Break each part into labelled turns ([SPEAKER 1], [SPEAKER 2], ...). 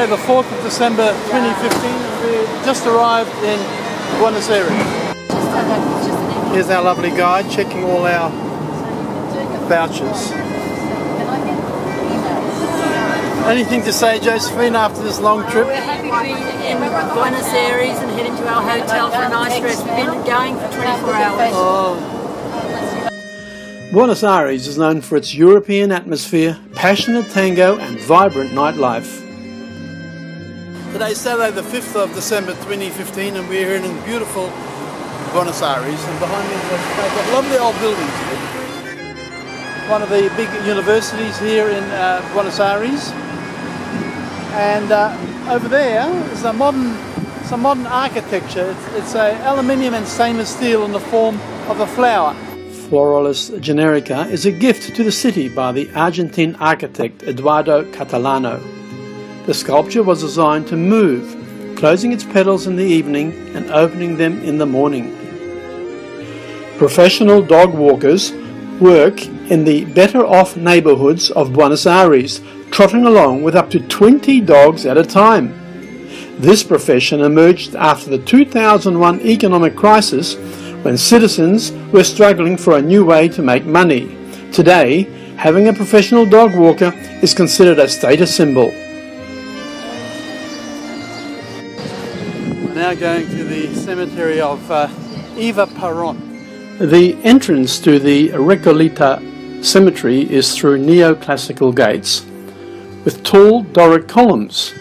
[SPEAKER 1] Saturday the 4th of December 2015 and we just arrived in Buenos Aires. Here's our lovely guide checking all our vouchers. Anything to say, Josephine, after this long trip?
[SPEAKER 2] We're happy to be in Buenos Aires and heading to our hotel for a nice rest. We've been going for 24 hours.
[SPEAKER 1] Oh. Buenos Aires is known for its European atmosphere, passionate tango and vibrant nightlife. Today's Saturday the 5th of December 2015 and we're here in beautiful Buenos Aires, and behind me they've got lovely old buildings here. One of the big universities here in Buenos Aires, and over there is some modern architecture. It's a aluminium and stainless steel in the form of a flower. Floralis generica is a gift to the city by the Argentine architect Eduardo Catalano. The sculpture was designed to move, closing its petals in the evening and opening them in the morning. Professional dog walkers work in the better-off neighborhoods of Buenos Aires, trotting along with up to 20 dogs at a time. This profession emerged after the 2001 economic crisis, when citizens were struggling for a new way to make money. Today, having a professional dog walker is considered a status symbol. We're now going to the cemetery of Eva Peron. The entrance to the Recoleta cemetery is through neoclassical gates with tall Doric columns.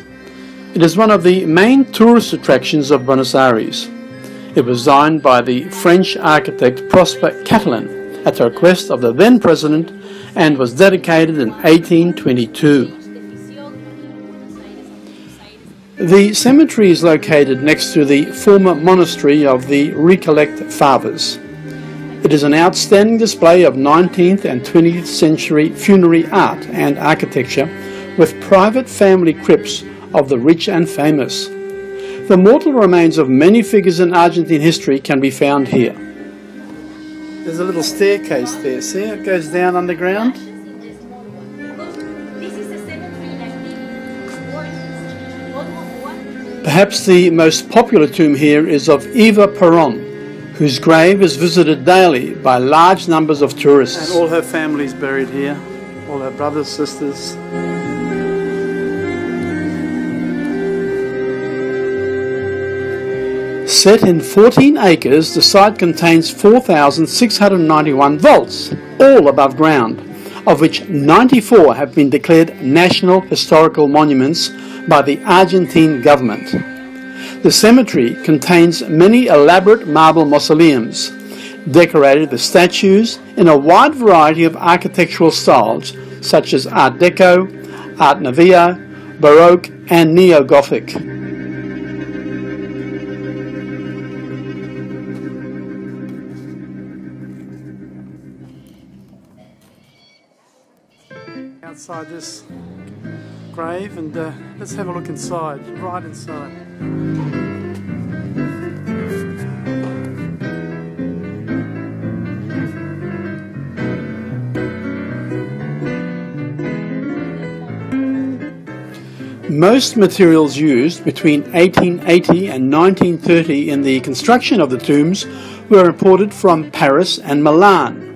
[SPEAKER 1] It is one of the main tourist attractions of Buenos Aires. It was designed by the French architect Prosper Catalan at the request of the then president and was dedicated in 1822. The cemetery is located next to the former monastery of the Recollect Fathers. It is an outstanding display of 19th and 20th century funerary art and architecture with private family crypts of the rich and famous. The mortal remains of many figures in Argentine history can be found here. There's a little staircase there, see? It goes down underground. Perhaps the most popular tomb here is of Eva Peron, whose grave is visited daily by large numbers of tourists. And all her family is buried here, all her brothers, sisters. Set in 14 acres, the site contains 4,691 vaults, all above ground, of which 94 have been declared National Historical Monuments by the Argentine government. The cemetery contains many elaborate marble mausoleums, decorated with statues in a wide variety of architectural styles, such as Art Deco, Art Nouveau, Baroque, and Neo-Gothic. Outside this grave, and let's have a look inside, right inside. Most materials used between 1880 and 1930 in the construction of the tombs were imported from Paris and Milan.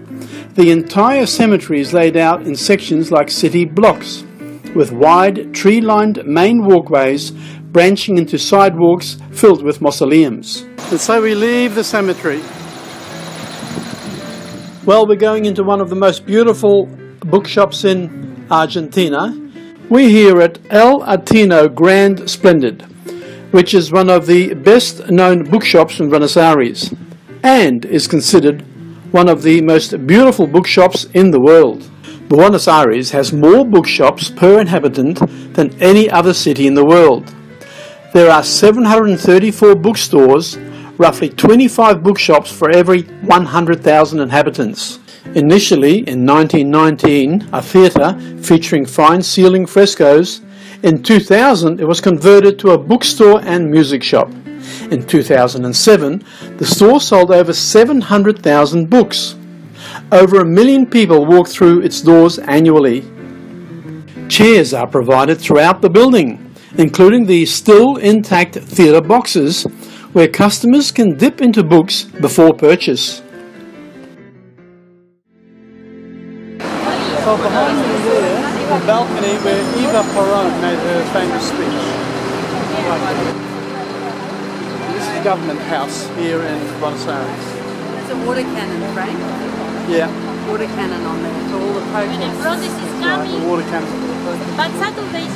[SPEAKER 1] The entire cemetery is laid out in sections like city blocks, with wide tree-lined main walkways branching into sidewalks filled with mausoleums. And so we leave the cemetery. Well, we're going into one of the most beautiful bookshops in Argentina. We're here at El Atino Grand Splendid, which is one of the best known bookshops in Buenos Aires and is considered one of the most beautiful bookshops in the world. Buenos Aires has more bookshops per inhabitant than any other city in the world. There are 734 bookstores, roughly 25 bookshops for every 100,000 inhabitants. Initially, in 1919, a theatre featuring fine ceiling frescoes. In 2000, it was converted to a bookstore and music shop. In 2007, the store sold over 700,000 books. Over 1 million people walk through its doors annually. Chairs are provided throughout the building, including the still intact theatre boxes where customers can dip into books before purchase. So behind me there, the balcony where Eva Peron made her famous speech. This is Government House here in Buenos Aires.
[SPEAKER 2] There's a water cannon, Frank.
[SPEAKER 1] Yeah.
[SPEAKER 2] Water cannon on there for all the protests.
[SPEAKER 3] The process is coming.
[SPEAKER 1] The water cannon.
[SPEAKER 3] But Saturdays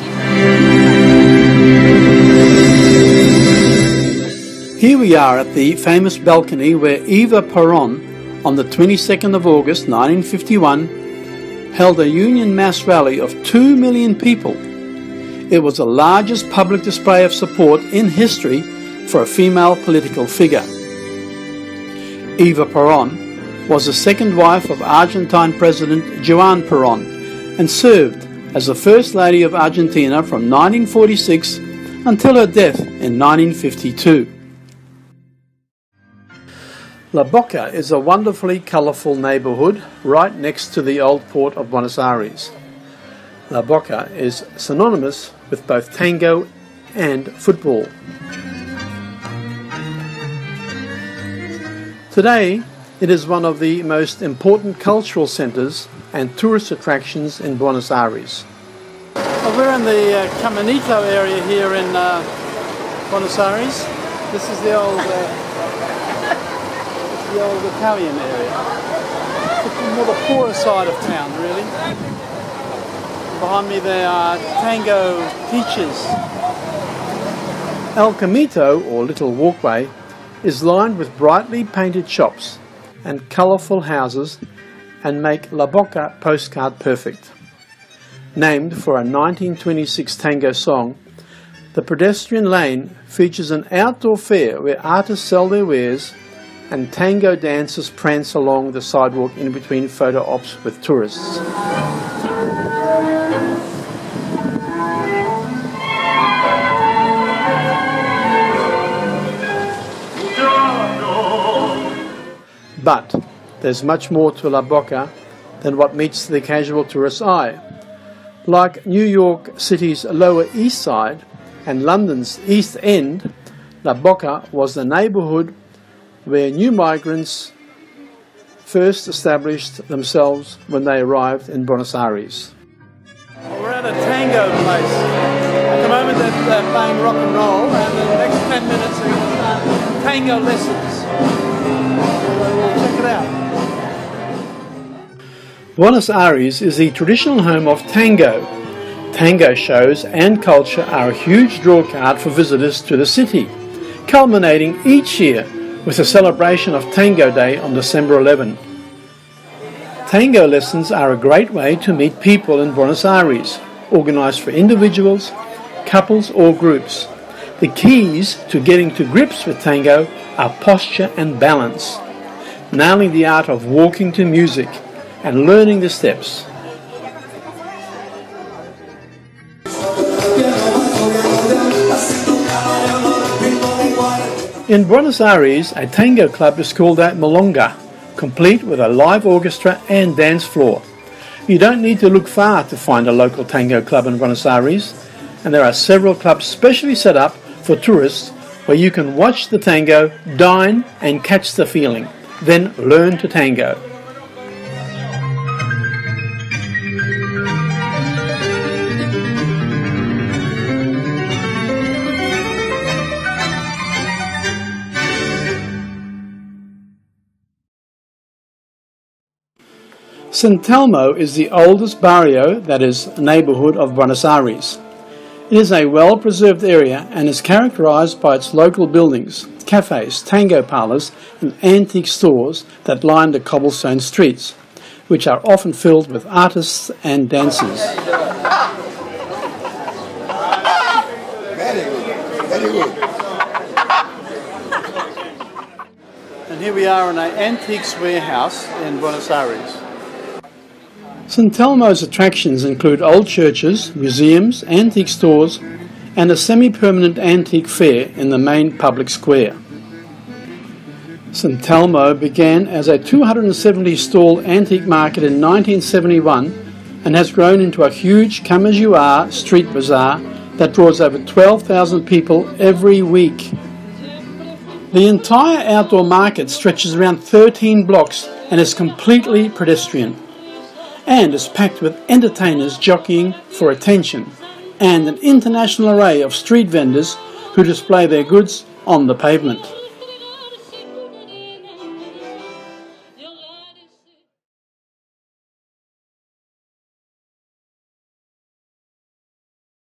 [SPEAKER 1] Here we are at the famous balcony where Eva Peron, on the 22nd of August 1951, held a union mass rally of 2 million people. It was the largest public display of support in history for a female political figure. Eva Peron was the second wife of Argentine President Juan Perón and served as the First Lady of Argentina from 1946 until her death in 1952. La Boca is a wonderfully colourful neighbourhood right next to the old port of Buenos Aires. La Boca is synonymous with both tango and football. Today, it is one of the most important cultural centres and tourist attractions in Buenos Aires. Well, we're in the Caminito area here in Buenos Aires. This is the old Italian area. It's more the poorer side of town, really. Behind me there are tango teachers. El Camito, or Little Walkway, is lined with brightly painted shops and colourful houses and make La Boca postcard perfect. Named for a 1926 tango song, the pedestrian lane features an outdoor fair where artists sell their wares and tango dancers prance along the sidewalk in between photo ops with tourists. But there's much more to La Boca than what meets the casual tourist's eye. Like New York City's Lower East Side and London's East End, La Boca was the neighbourhood where new migrants first established themselves when they arrived in Buenos Aires. We're at a tango place. At the moment they're playing rock and roll, and in the next 10 minutes they're going to start tango lessons. So we'll check it out. Buenos Aires is the traditional home of tango. Tango shows and culture are a huge drawcard for visitors to the city, culminating each year with a celebration of Tango Day on December 11. Tango lessons are a great way to meet people in Buenos Aires, organised for individuals, couples or groups. The keys to getting to grips with tango are posture and balance, nailing the art of walking to music and learning the steps. In Buenos Aires, a tango club is called a milonga, complete with a live orchestra and dance floor. You don't need to look far to find a local tango club in Buenos Aires, and there are several clubs specially set up for tourists where you can watch the tango, dine and catch the feeling, then learn to tango. San Telmo is the oldest barrio, that is, neighbourhood of Buenos Aires. It is a well-preserved area and is characterised by its local buildings, cafes, tango parlours and antique stores that line the cobblestone streets, which are often filled with artists and dancers. Very good. And here we are in an antiques warehouse in Buenos Aires. San Telmo's attractions include old churches, museums, antique stores, and a semi-permanent antique fair in the main public square. San Telmo began as a 270-stall antique market in 1971 and has grown into a huge come-as-you-are street bazaar that draws over 12,000 people every week. The entire outdoor market stretches around 13 blocks and is completely pedestrian, and is packed with entertainers jockeying for attention and an international array of street vendors who display their goods on the pavement.